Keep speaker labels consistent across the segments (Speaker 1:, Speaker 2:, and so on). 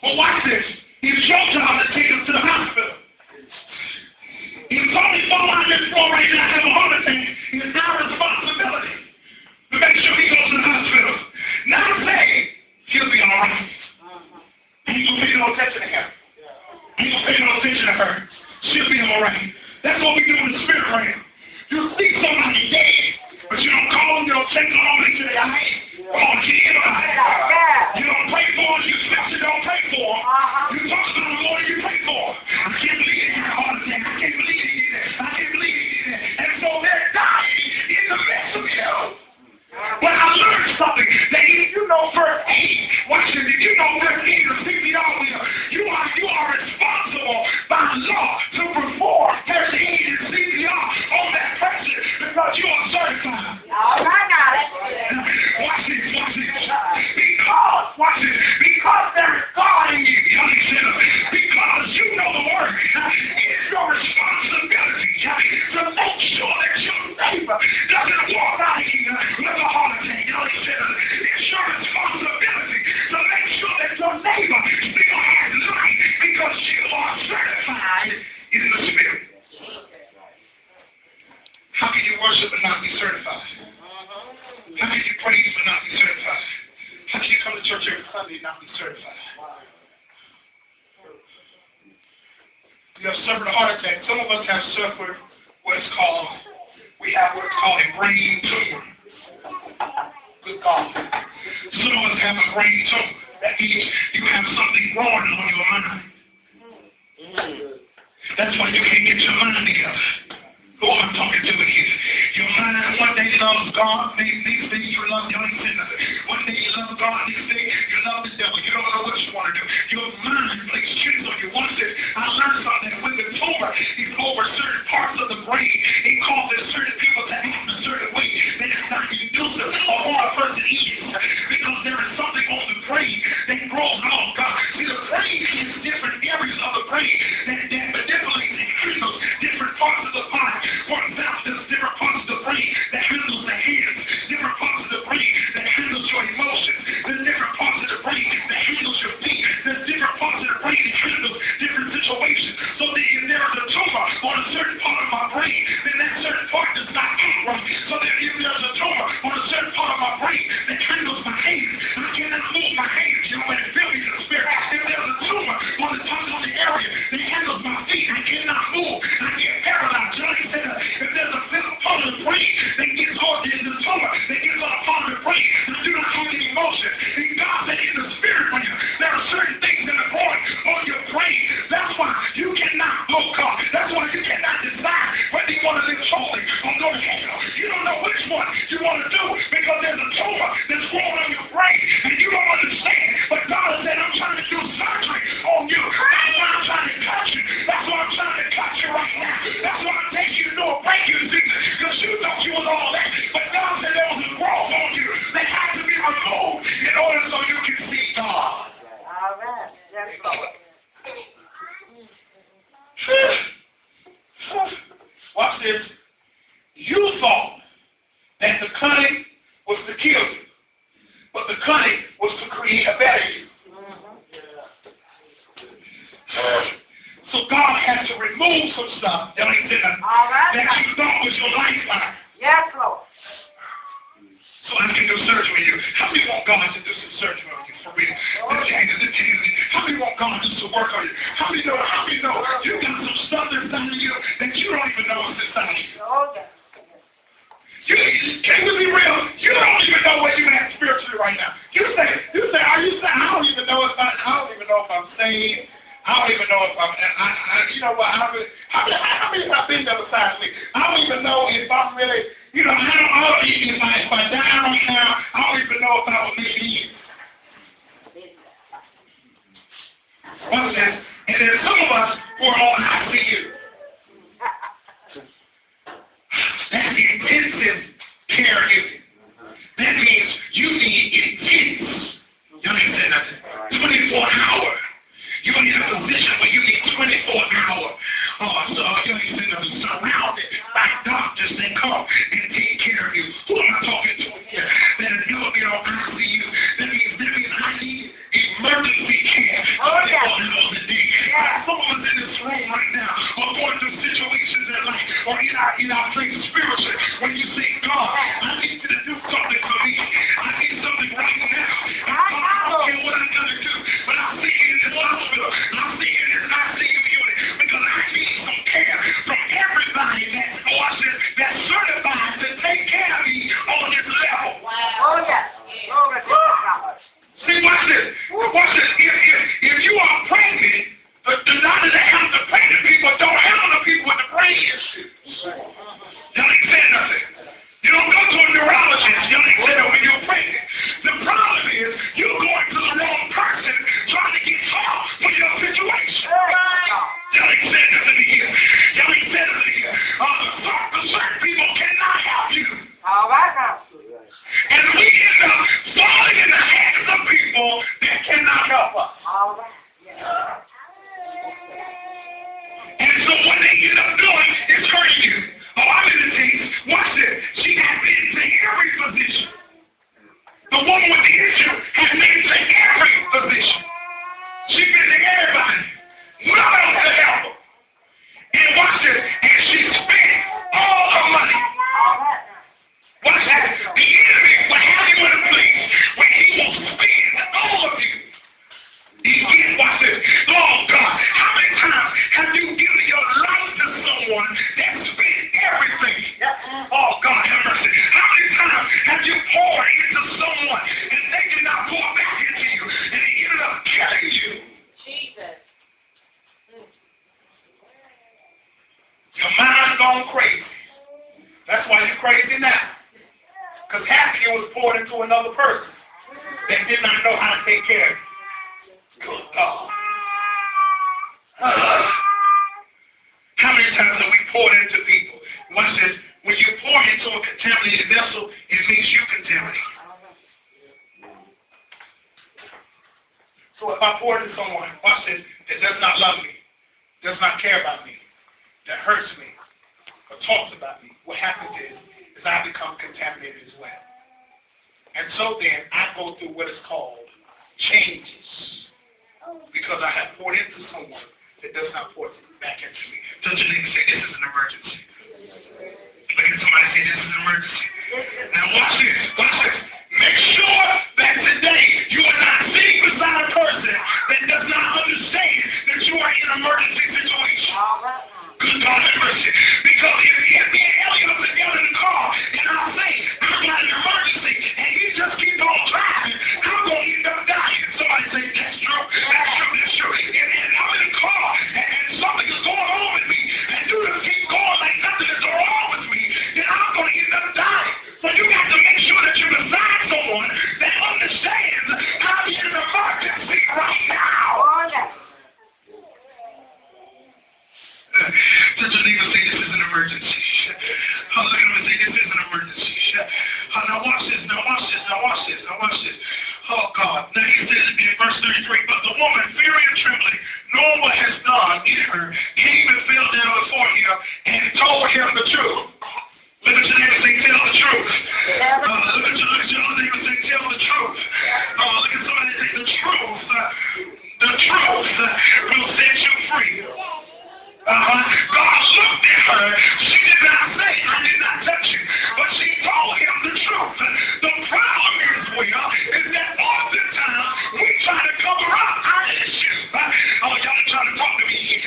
Speaker 1: Well, watch this. It's your job to take him to the hospital. If Tony fall on this floor right now and have a heart attack, it's our responsibility to make sure he goes to the hospital. Not say he'll be all right. Ain't gonna pay no attention to him. Ain't gonna pay no attention to her. She'll be all right. That's what we do in the spirit realm. You see somebody dead, but you don't call them, you don't check on them, make sure they're all right. Come on, get in on it. You don't pray for them, you especially don't pray for them. You talk about the Lord, you pray for them. I can't believe he had a heart attack. I can't believe he did that. I can't believe he did that. And so they're dying in the midst of you. But I learned something that if you know first aid, watch it, if you know first aid, the CPR wheel, you are responsible by law to perform first aid and CPR on that person because you are certified.
Speaker 2: All right, got it.
Speaker 1: Watch this. Because there is God in you, young sinner. Because you know the word. It's your responsibility to make sure that your neighbor doesn't walk out of here with a heart attack, young sinner. It's your responsibility to make sure that your neighbor still has life because you are certified in the Spirit. How can you worship and not be certified? How can you praise but not be certified? How can you come to church every Sunday and not be certified? You have suffered a heart attack. Some of us have suffered what's called a brain tumor. Good God. Some of us have a brain tumor. That means you have something growing on your mind. That's why you can't get your mind together. Who I'm talking to here. Your mind, one day you love God, next day you love the only sinner. One day you love God, next day you love the devil. You don't know what you want to do. Your mind plays tricks on you. Once I learned something that when the tumor is over certain parts of the brain, it causes certain people to act a certain way that is not conducive or who a person is. Because there is something on the brain that grows on God. See, the brain has different areas of the brain that manipulates and handles different parts of the body. For example, there's different parts of the brain that handles the hands, different parts of the brain that handles your emotions, there's different parts of the brain that handles your feet, there's different parts of the brain that handles different situations. So that if there is a tumor on a certain part of my brain, then that certain part does not act right. So that if there's a tumor on a certain part of my brain that handles my hands, I cannot move my hands. You know, when it fills me in the spirit. If there's a tumor on the top of the area that handles my feet, I cannot move. I get paralyzed. Johnny said, if there's a part of the brain that gets on the tumor, that gets on a part of the brain, I do not have any emotion. And God said in the spirit realm, there are certain things that are growing on your brain. That's why you cannot look God. That's why you cannot decide whether you want to live holy or go to hell. You don't know which one you want to do because there's a tumor that's growing on your brain and you don't understand. But God said, I'm trying to do surgery on you. That's why I'm trying to cut you. That's why I'm trying to cut you right now. That's why I'm taking you to do a breaking season because you thought you was all that. But God said there was a growth on you that had to be removed in order so you can see God.
Speaker 2: All right. That's Lord.
Speaker 1: Watch this. You thought that the cunning was to kill you, but the cunning was to create a better you. So God had to remove some stuff that you thought was your lifeline.
Speaker 2: Yes, Lord.
Speaker 1: So I can do surgery on you. How many want God to do some surgery on you for real? How many want God to do some work on you? How many know you got some stuff inside of you that you don't even know is inside of you?
Speaker 2: Okay.
Speaker 1: Can we be real? You don't even know where you're at spiritually right now. You say, are you saying, I don't even know if I'm saved. I don't even know if you know what, how many have been there beside me? I don't even know if I'm really, if I die right now, I don't even know if I will make it. Watch this. And there's some of us who are on ICU. That's the intensive care unit. That means you need intense. Y'all ain't saying nothing. 24 hours. You're in a position where you need 24 hours. So you're surrounded by doctors that come and take care of you. Who am I talking to here? That is never been on ICU. That means I need emergency care. get out things spiritually. When you say, God, I need you to do something for me. I need something right now. I don't care what I gotta do, but I'll see you in this hospital. I'll see you in this ICU unit because I need some care from everybody that's certified to take care of me on this level.
Speaker 2: Oh, yes. Glory to God.
Speaker 1: See, watch this. Watch this. If you are pregnant, the doctors that have the pregnant people don't handle the people with the brain issues. Y'all ain't saying nothing. You don't go to a neurologist. Y'all ain't saying that when you're pregnant. The problem is you're going to the wrong person trying to get help for your situation. Y'all ain't saying nothing here. Y'all ain't saying nothing here. Certain people cannot help you.
Speaker 2: All right now.
Speaker 1: And we end up falling in the hands of people that cannot help us.
Speaker 2: All right.
Speaker 1: And so what they end up doing is hurting you. Oh, I'm in the teens. Watch this. She has been to every position. The woman with the issue has been to every position. She's been to everybody. None of them can help her. And watch this. And she spent all her money.
Speaker 2: All right.
Speaker 1: Watch that. The enemy will have you in a place where he will spend all of you. Watch this. Oh, God. How many times have you given your life to someone that spent everything? Oh, God, have mercy. How many times have you poured into someone and they did not pour back into you and they ended up killing you?
Speaker 2: Jesus.
Speaker 1: Your mind's gone crazy. That's why you're crazy now. Because half of you was poured into another person that did not know how to take care of you. Good God. How many times have we poured into people? Watch this. When you pour into a contaminated vessel, it means you contaminate. So if I pour into someone, watch this, that does not love me, does not care about me, that hurts me, or talks about me, what happens is I become contaminated as well. And so then I go through what is called changes. Because I have poured into someone that does not pour back into me. Don't you neighbor say, this is an emergency. Look at somebody say, this is an emergency. Now watch this. Watch this. Make sure that today you are not sitting beside a person that does not understand that you are in an emergency situation. Good God have mercy. Because if me and Elliot are together in the car and I say, I got an emergency, and he just keeps on driving, I'm going to end up dying. Somebody say, that's true. That's true. That's true. And I'm in the car, and something is going on with me, and you just keep going like nothing is wrong with me, then I'm going to end up dying. So you got to make sure that you're beside someone that understands how to be in an emergency right now. Such a neighbor say, this is an emergency. Oh, look at him and say, this is an emergency. Now watch this, now watch this, now watch this, now watch this. Oh, God. Now he says in verse 33, but the woman, fearing and trembling, knowing what has done in her, came and fell down before him and told him the truth. Look at your neighbor say, tell the truth. Look at your neighbor say, tell the truth. Look at somebody say, the truth. The truth will set you free. God looked at her. She did not say, I did not touch you. But she told him the truth. The problem is, Will, is that oftentimes we try to cover up our issue. Oh, y'all are trying to talk to me here.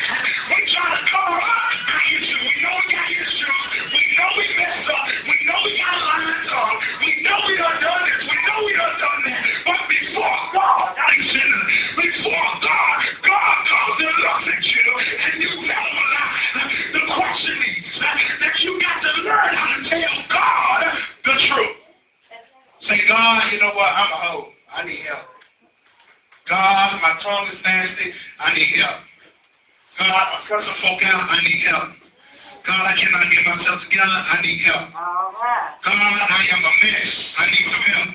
Speaker 1: We try to cover up our issue. We know we got issues. We know we messed up. We know we got lines on. We know we done done this. We know we done done that. But before God, before God comes and looks at you and you tell him a lie. The question is that you got to learn how to tell God the truth. Say, God, you know what? I'm a hoe. I need help. God, my tongue is nasty. I need help. God, I'm cussing folk out. I need help. God, I cannot get myself together. I need help. God, I am a mess. I need some help.